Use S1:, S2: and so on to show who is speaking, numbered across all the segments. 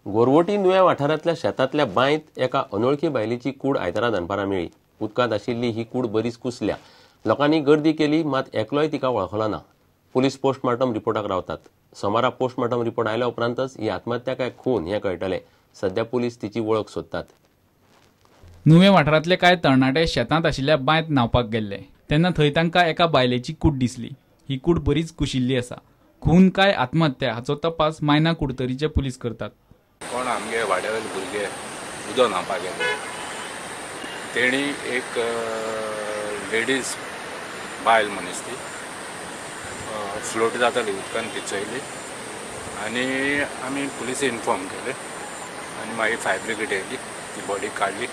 S1: गोरवटी नुव्या वाठारांतल्या शेतांतल्या बांयत एका अनोळखी बायलेची कूड आयतारा दनपारां मेळ्ळी। उदकांत आशिल्ली ही कूड बरीच कुसल्या। लोकांनी गर्दी केली, मात एकलोय तिका वळखलो ना। पुलीस पोस्टमार्टम रिपोर्टाक रावतात। सोमारा पोस्टमार्टम रिपोर्ट आयल्या उपरांतच ही आत्महत्या काय खून हें कळटलें। सध्या पुलीस तिची वळख सोदतात।
S2: नुवे वाठारांतले कांय तरणाटे शेतांत आशिल्ल्या बांयत न्हावपाक गेल्ले तेन्ना थंय तांकां एका बायलेची कूड दिसली। ही कूड बरीच कुशिल्ली आसा। खून काय आत्महत्या हाचो तपास मायना कुडतरीचे पुलीस करतात।
S3: कोण आमगे वाड्यावयले भुरगे उदक न्हावपाक गेले, तेणी एक लेडीज बायल मनीस ती फ्लोट जाताली उदकान तिचयली आनी आमी पुलीस इन्फॉर्म केले आनी मागीर फायर ब्रिगेड येयली, ती बॉडी काडली।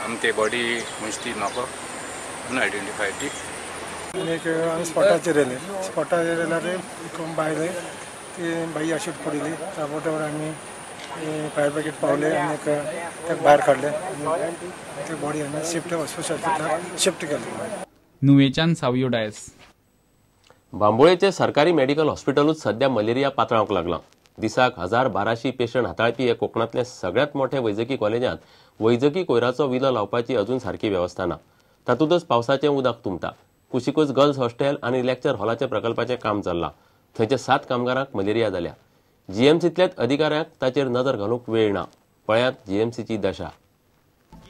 S3: आमी ते बॉडी म्हणजे ती नको म्हणून आयडेंटिफाय ती
S4: आनी स्पॉटाचेर येयले। स्पॉटाचेर येयल्यार एक बायल ती बाई अशीच पडिल्ली। ताबडतोब आमी फायर ब्रिगेड पावले आनी ताका भायर काडले आनी ती बॉडी आमी शिफ्ट हॉस्पिटलाक शिफ्ट केली।
S2: नुवेच्यान सावयो डायस।
S1: बांबोळेचे सरकारी मेडिकल हॉस्पिटलूच सध्या मलेरिया पातळावंक लागला। दिसाक 1200 पेशंट हाताळपी हे कोकणांतले सगळ्यात मोठे वैजकी कॉलेजांत वैजकी कोयराचो विलो लावपाची अजून सारकी वेवस्था ना। तातूंतच पावसाचें उदक तुंबता। कुशिकूच गर्ल्स हॉस्टेल आनी लेक्चर हॉलाच्या प्रकल्पाचें काम चल्लां। थंयच्या 7 कामगारांक मलेरिया जाल्या। जीएमसींतल्याच अधिकाऱ्यांक ताचेर नजर घालूंक वेळ ना। पळयात जीएमसीची दशा।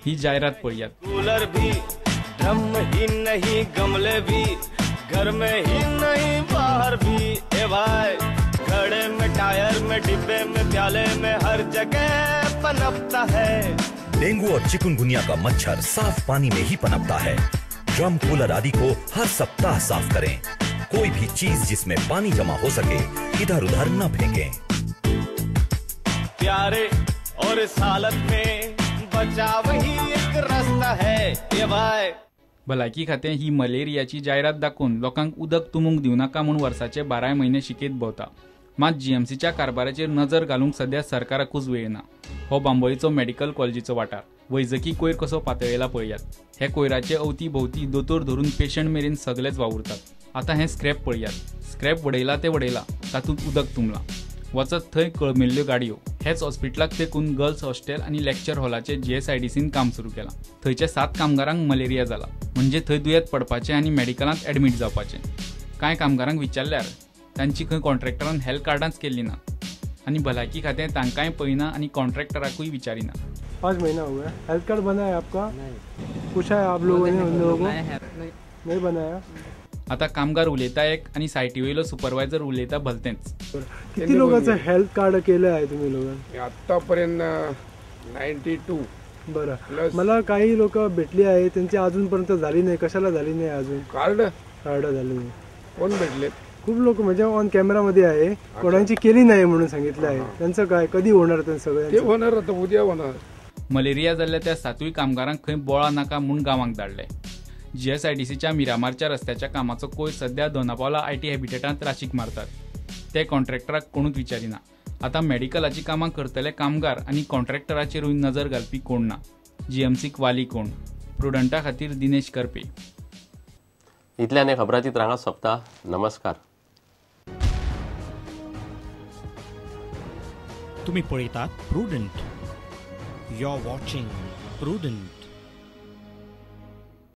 S2: ही जायरात पळयात।
S5: कूलर भी, ड्रम ही नहीं, गमले भी, घर में ही नहीं बाहर भी। ए भाई, घड़े में, टायर में, डिब्बे में, प्याले में, हर जगह पनपता है।
S6: डेंगू और चिकनगुनिया का मच्छर साफ पानी में ही पनपता है। ड्रम, कूलर आदि को हर सप्ताह साफ करें। कोई भी चीज जिसमें पानी जमा हो सके इधर उधर न फेंकें।
S5: प्यारे और इस हालत में बचाव ही एक रास्ता है। ये भाई,
S2: भलायकी खातें ही मलेरियाची जायरात दाखवून लोकांक उदक तुमूंक दिवं नाका म्हूण वर्साचे 12 म्हयने शिकयत भोंवता। मात जीएमसीच्या कारभाराचेर नजर घालूंक सध्या सरकाराकूच वेळ ना। हो बांबोळेचो मेडिकल कॉलेजीचो वाठार। वैजकी कोयर कसो पातळयला पळयात। हे कोयराचे अवती भोवती दोतोर धरून पेशंट मेरेन सगळेच वावुरतात। आता हे स्क्रॅप पळयात। स्क्रॅप वडयला ते वडयला, तातूंत उदक तुंबलां। वचत थंय कळमेल्ल्यो गाडयो। हेच हॉस्पिटलाक तेकून गर्ल्स हॉस्टेल आनी लेक्चर हॉलाचे जीएसआयडीसीन काम सुरू केलां। थंयच्या 7 कामगारांक मलेरिया जाला, म्हणजे थंय दुयेंत पडपाचें आनी मेडिकलांत एडमीट जावपाचें। कांय कामगारांक विचारल्यार तांची खंय कॉन्ट्रॅक्टरान हेल्थ कार्डांच केल्ली ना आनी भलायकी खातें तांकांय पळयना आनी कॉन्ट्रॅक्टराकूय विचारिना।
S4: 5 महीना हो गया। हेल्थ कार्ड बना है आपका? पूछा है आप लोगों ने उन लोगों को? नहीं बनाया।
S2: आता कामगार उलयता एक आनी सायटी वयलो सुपरवायझर उलयता भलतेंच।
S4: किती लोकांचं हेल्थ कार्ड केलं आहे तुम्ही लोकांनी?
S3: आतापर्यंत 92।
S4: बरं, मला काही लोक भेटली आहे, त्यांची अजूनपर्यंत झाली नाही। कशाला झाली नाही अजून?
S3: कार्ड
S4: झाली नाही।
S3: कोण भेटले?
S4: खूप लोक म्हणजे ऑन कॅमेरामध्ये आहे, कोणाची केली नाही म्हणून सांगितलं आहे। त्यांचं काय कधी होणार? त्यांचं सगळं
S3: होणार, आता उद्या होणार।
S2: मलेरिया जाल्ल्या त्या 7 कामगारांक खंय बोळा नाका म्हूण गांवांक धाडले। जीएसआयडीसीच्या मिरामारच्या रस्त्याच्या कामाचो कोयर सध्या दोनापावला आयटी हॅबिटेटांत राशीक मारतात। ते कॉन्ट्रॅक्टराक कोणूच विचारिना। आता मेडिकलाची कामां करतले कामगार आनी कॉन्ट्रॅक्टराचेरूय नजर घालपी कोण ना। जीएमसीक वाली कोण? प्रुडंटा खातीर दिनेश करपे।
S1: इतल्यान हे खबराची रांगा सोंपता। नमस्कार।
S7: तुम्ही पळयतात Prudent. You are watching prudent.